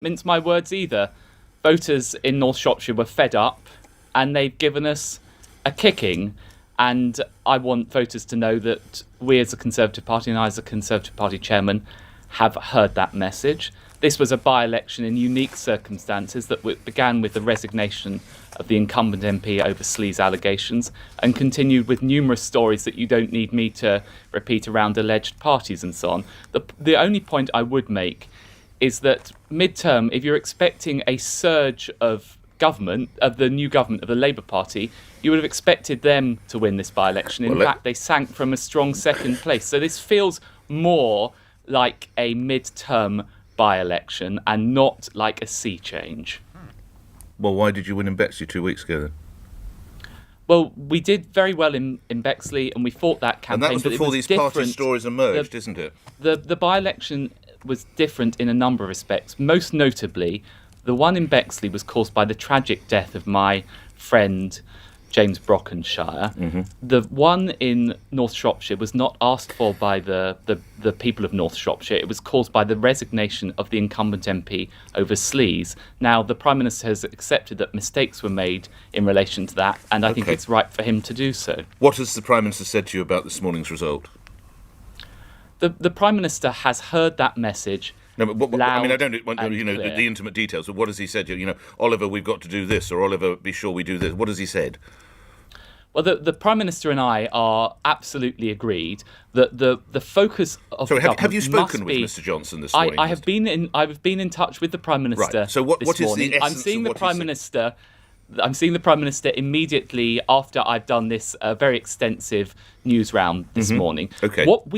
mince my words either. Voters in North Shropshire were fed up and they've given us a kicking. And I want voters to know that we as a Conservative Party and I as a Conservative Party chairman have heard that message. This was a by-election in unique circumstances that began with the resignation of the incumbent MP over sleaze allegations and continued with numerous stories that you don't need me to repeat around alleged parties and so on. The only point I would make is that mid-term, if you're expecting a surge of government, of the new government, of the Labour Party, you would have expected them to win this by-election. In fact, they sank from a strong second place. So this feels more like a mid-term by-election and not like a sea change. Well, why did you win in Bexley 2 weeks ago then? Well, we did very well in Bexley and we fought that campaign. And that was before these party stories emerged, isn't it? The by-election was different in a number of respects. Most notably, the one in Bexley was caused by the tragic death of my friend James Brockenshire. Mm-hmm. The one in North Shropshire was not asked for by the people of North Shropshire. It was caused by the resignation of the incumbent MP over sleaze. Now, the Prime Minister has accepted that mistakes were made in relation to that, and I think it's right for him to do so. What has the Prime Minister said to you about this morning's result? The Prime Minister has heard that message. No, but I mean, I don't want clear. the intimate details. But what has he said? Oliver, we've got to do this, or Oliver, be sure we do this. What has he said? Well, the Prime Minister and I are absolutely agreed that the focus of government have you spoken must with be, Mr. Johnson this morning? I've been in touch with the Prime Minister. Right. So what is morning. the essence I'm seeing of the what Prime Minister. I'm seeing the Prime Minister immediately after I've done this very extensive news round this morning. Okay. What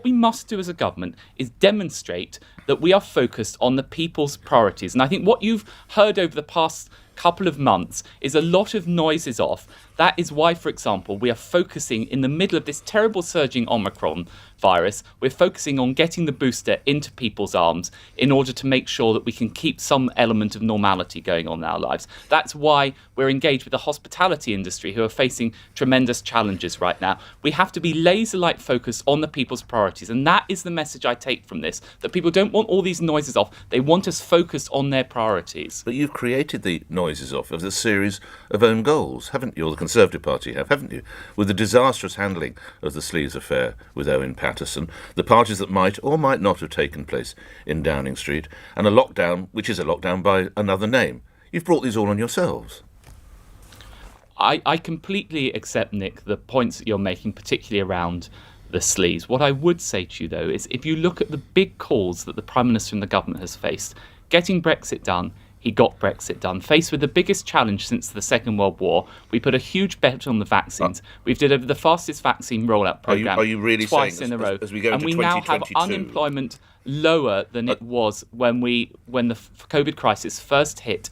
we must do as a government is demonstrate that we are focused on the people's priorities. And I think what you've heard over the past couple of months is a lot of noises off. That is why, for example, we are focusing in the middle of this terrible surging Omicron virus, we're focusing on getting the booster into people's arms in order to make sure that we can keep some element of normality going on in our lives. That's why we're engaged with the hospitality industry, who are facing tremendous challenges right now. We have to be laser-like focused on the people's priorities, and that is the message I take from this, that people don't want all these noises off. They want us focused on their priorities. But you've created the noises off of the series of own goals, haven't you? Or the Conservative Party haven't you? With the disastrous handling of the sleaze affair with Owen Paterson, the parties that might or might not have taken place in Downing Street, and a lockdown, which is a lockdown by another name. You've brought these all on yourselves. I completely accept, Nick, the points that you're making, particularly around the sleaze. What I would say to you, though, is if you look at the big calls that the Prime Minister and the government has faced, getting Brexit done, he got Brexit done. Faced with the biggest challenge since the Second World War, we put a huge bet on the vaccines. We've delivered the fastest vaccine rollout programme are you really twice saying in a row. As we go into and we now have 2022, unemployment lower than it was when the COVID crisis first hit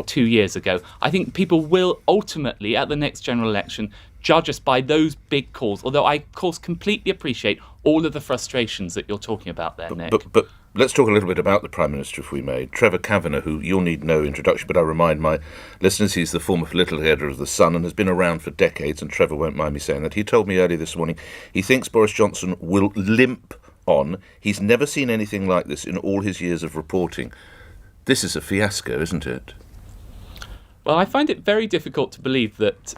2 years ago. I think people will ultimately, at the next general election, judge us by those big calls, although I, of course, completely appreciate all of the frustrations that you're talking about there, Nick. But let's talk a little bit about the Prime Minister, if we may. Trevor Kavanagh, who you'll need no introduction, but I remind my listeners he's the former political editor of The Sun and has been around for decades, and Trevor won't mind me saying that. He told me earlier this morning he thinks Boris Johnson will limp on. He's never seen anything like this in all his years of reporting. This is a fiasco, isn't it? Well, I find it very difficult to believe that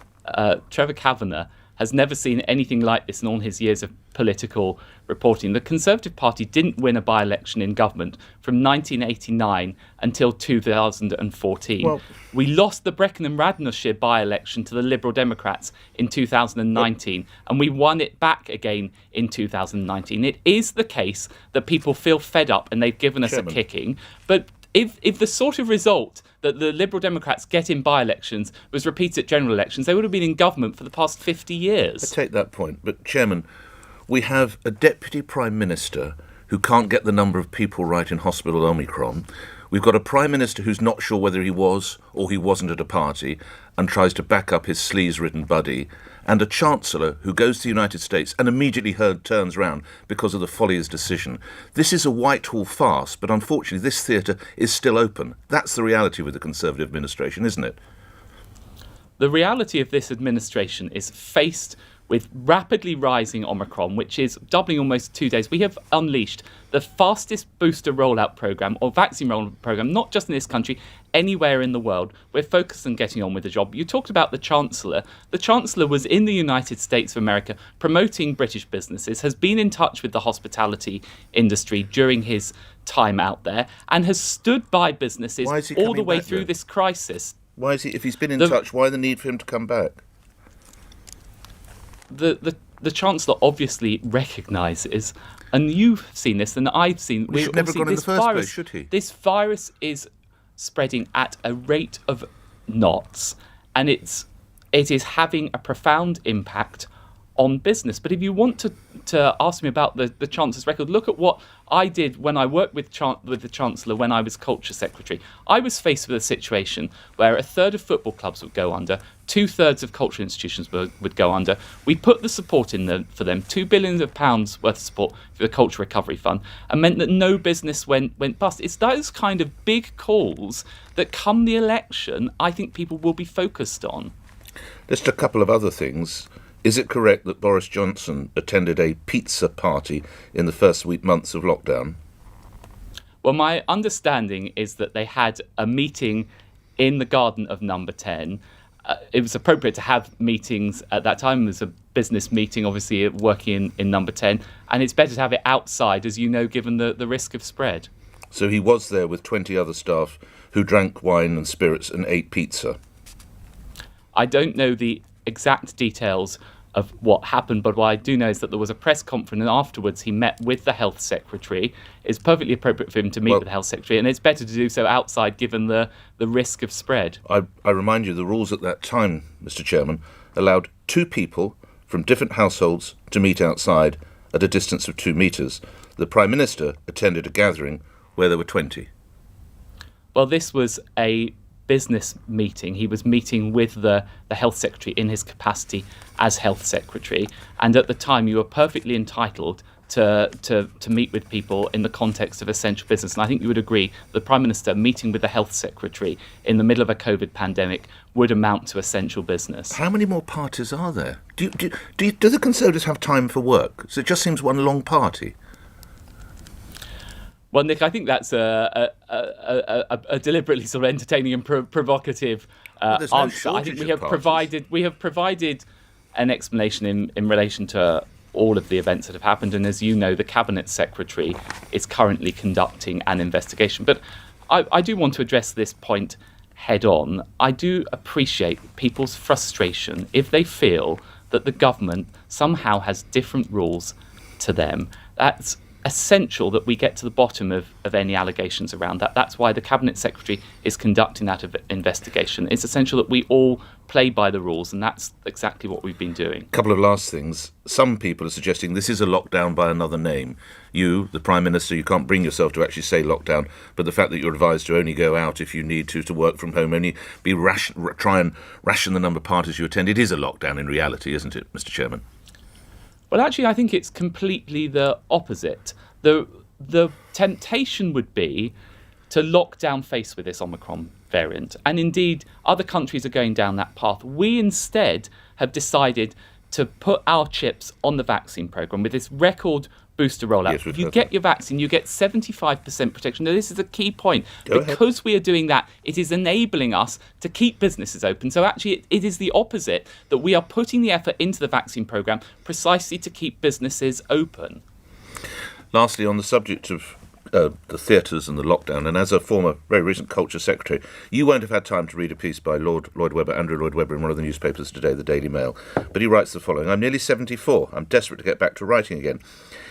Trevor Kavanagh has never seen anything like this in all his years of political reporting. The Conservative Party didn't win a by-election in government from 1989 until 2014. We lost the Brecon and Radnorshire by-election to the Liberal Democrats in 2019, and we won it back again in 2019. It is the case that people feel fed up and they've given us a kicking, but if the sort of result that the Liberal Democrats get in by-elections was repeated at general elections, they would have been in government for the past 50 years. I take that point. But, Chairman, we have a Deputy Prime Minister who can't get the number of people right in hospital Omicron. We've got a Prime Minister who's not sure whether he was or he wasn't at a party and tries to back up his sleaze-ridden buddy, and a Chancellor who goes to the United States and immediately turns round because of the Follier's decision. This is a Whitehall farce, but unfortunately this theatre is still open. That's the reality with the Conservative administration, isn't it? The reality of this administration is faced with rapidly rising Omicron, which is doubling almost 2 days, we have unleashed the fastest booster rollout program or vaccine rollout program, not just in this country, anywhere in the world. We're focused on getting on with the job. You talked about the Chancellor. The Chancellor was in the United States of America promoting British businesses, has been in touch with the hospitality industry during his time out there, and has stood by businesses all the way through this crisis. Why is he, if he's been in touch, why the need for him to come back? The Chancellor obviously recognises, and you've seen this, and I've seen. He should never have gone in the first place, should he? This virus is spreading at a rate of knots, and it is having a profound impact on business. But if you want to ask me about the Chancellor's record, look at what I did when I worked with the Chancellor when I was Culture Secretary. I was faced with a situation where a third of football clubs would go under, 2/3 of cultural institutions would go under. We put the support in for them, £2 billion worth of support for the Culture Recovery Fund, and meant that no business went bust. It's those kind of big calls that come the election I think people will be focused on. Just a couple of other things. Is it correct that Boris Johnson attended a pizza party in the first months of lockdown? Well, my understanding is that they had a meeting in the garden of Number 10. It was appropriate to have meetings at that time. It was a business meeting, obviously, working in Number 10. And it's better to have it outside, as you know, given the risk of spread. So he was there with 20 other staff who drank wine and spirits and ate pizza? I don't know the exact details of what happened, but what I do know is that there was a press conference, and afterwards he met with the Health Secretary. It's perfectly appropriate for him to meet with the Health Secretary, and it's better to do so outside given the risk of spread. I remind you, the rules at that time, Mr. Chairman, allowed 2 people from different households to meet outside at a distance of 2 metres. The Prime Minister attended a gathering where there were 20. Well, this was a business meeting. He was meeting with the Health Secretary in his capacity as Health Secretary, and at the time you were perfectly entitled to meet with people in the context of essential business. And I think you would agree the Prime Minister meeting with the Health Secretary in the middle of a COVID pandemic would amount to essential business. How many more parties are there? Do the Conservatives have time for work? So it just seems one long party. Well, Nick, I think that's a deliberately sort of entertaining and provocative answer. I think we have provided an explanation in relation to all of the events that have happened, and as you know, the Cabinet Secretary is currently conducting an investigation. But I do want to address this point head on. I do appreciate people's frustration if they feel that the government somehow has different rules to them. That's essential that we get to the bottom of any allegations around that. That's why the Cabinet Secretary is conducting that investigation. It's essential that we all play by the rules, and that's exactly what we've been doing. A couple of last things. Some people are suggesting this is a lockdown by another name. You, the Prime Minister, you can't bring yourself to actually say lockdown, but the fact that you're advised to only go out if you need to work from home, only try and ration the number of parties you attend, it is a lockdown in reality, isn't it, Mr. Chairman? Well, actually, I think it's completely the opposite. The temptation would be to lock down face with this Omicron variant. And indeed, other countries are going down that path. We instead have decided to put our chips on the vaccine programme with this record booster rollout. Yes, if you get your vaccine, you get 75% protection. Now, this is a key point. Go because ahead. we are doing that, it is enabling us to keep businesses open. So actually, it is the opposite, that we are putting the effort into the vaccine programme precisely to keep businesses open. Lastly, on the subject of the theatres and the lockdown, and as a former, very recent Culture Secretary, you won't have had time to read a piece by Andrew Lloyd Webber, in one of the newspapers today, the Daily Mail. But he writes the following: I'm nearly 74. I'm desperate to get back to writing again.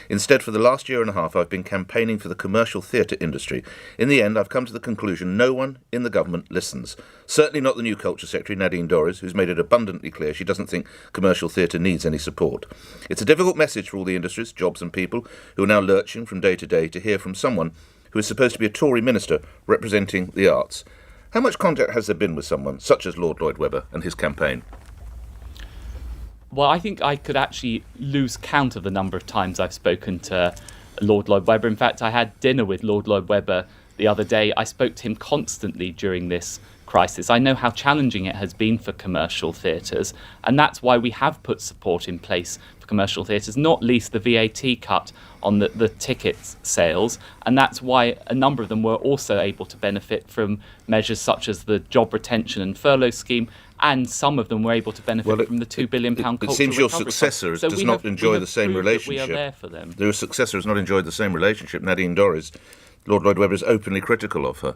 Instead, for the last year and a half, I've been campaigning for the commercial theatre industry. In the end, I've come to the conclusion no one in the government listens. Certainly not the new Culture Secretary, Nadine Dorries, who's made it abundantly clear she doesn't think commercial theatre needs any support. It's a difficult message for all the industries, jobs and people who are now lurching from day to hear from someone who is supposed to be a Tory minister representing the arts. How much contact has there been with someone such as Lord Lloyd Webber and his campaign? Well, I think I could actually lose count of the number of times I've spoken to Lord Lloyd Webber. In fact, I had dinner with Lord Lloyd Webber the other day. I spoke to him constantly during this crisis. I know how challenging it has been for commercial theatres, and that's why we have put support in place for commercial theatres, not least the VAT cut on the ticket sales, and that's why a number of them were also able to benefit from measures such as the job retention and furlough scheme, and some of them were able to benefit from the £2 billion cultural It seems your recovery successor fund. does not enjoy the same relationship. We are there for them. Their successor has not enjoyed the same relationship. Nadine Dorries, Lord Lloyd Webber is openly critical of her.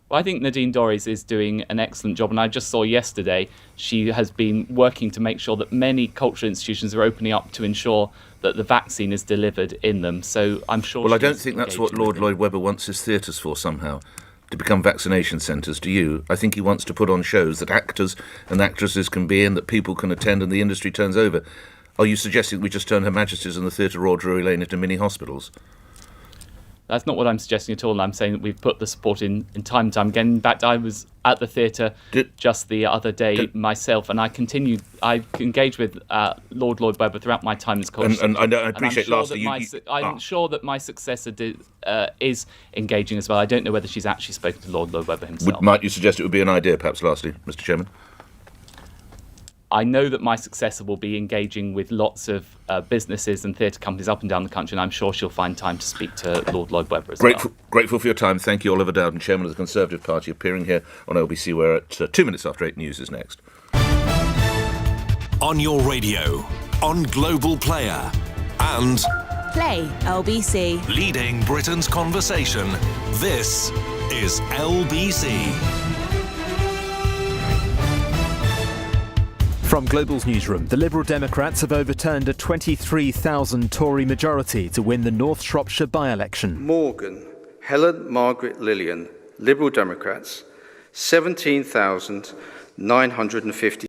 Well, I think Nadine Dorries is doing an excellent job, and I just saw yesterday she has been working to make sure that many cultural institutions are opening up to ensure that the vaccine is delivered in them. So I'm sure. Well, I don't think that's what Lord Lloyd Webber wants his theatres for somehow, to become vaccination centres. Do you? I think he wants to put on shows that actors and actresses can be in, that people can attend, and the industry turns over. Are you suggesting we just turn Her Majesty's and the Theatre Royal Drury Lane into mini hospitals? That's not what I'm suggesting at all. I'm saying that we've put the support in time and time again. In fact, I was at the theatre just the other day myself, and I've engaged with Lord Webber throughout my time as culture. And I appreciate lastly I'm sure that my successor is engaging as well. I don't know whether she's actually spoken to Lord Webber himself. Might you suggest it would be an idea, perhaps, lastly, Mr. Chairman? I know that my successor will be engaging with lots of businesses and theatre companies up and down the country, and I'm sure she'll find time to speak to Lord Lloyd Webber as well. Grateful for your time. Thank you, Oliver Dowden, Chairman of the Conservative Party, appearing here on LBC, where at 2 minutes after 8 news is next. On your radio, on Global Player, and Play LBC. leading Britain's conversation. This is LBC. From Global's newsroom, the Liberal Democrats have overturned a 23,000 Tory majority to win the North Shropshire by-election. Morgan, Helen Margaret Lillian, Liberal Democrats, 17,950.